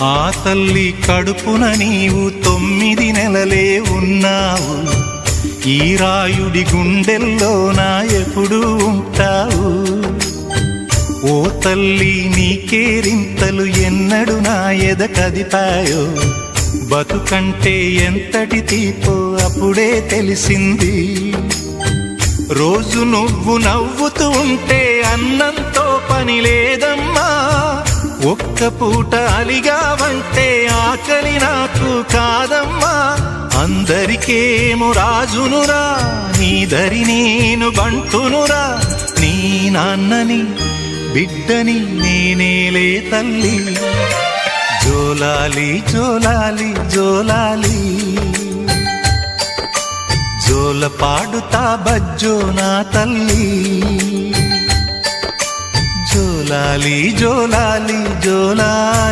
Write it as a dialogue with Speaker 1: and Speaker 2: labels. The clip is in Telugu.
Speaker 1: ఆ తల్లి కడుపున నీవు 9 నెలలే ఉన్నావు. ఈ రాయుడి గుండెల్లో నా ఎప్పుడు ఉంటావు. ఓ తల్లి నీకేరింతలు ఎన్నడు నా ఎద కదిపాయో. బతుకంటే ఎంతటి తీపో అప్పుడే తెలిసింది. రోజు నువ్వు నవ్వుతూ ఉంటే అన్నంతో పని లేదమ్మా. ఒక్క పూట అలిగావంటే ఆకలి నాకు కాదమ్మా. అందరికేమో రాజునురా, నీ దరి నేను బంటునురా. నీ నాన్నని బిడ్డని నేనేలే తల్లి. జోలాలి జోలాలి జోలాలి, జోల పాడుతా బజ్జో నా తల్లి. జోలాలి జోలాలి జోలాలి.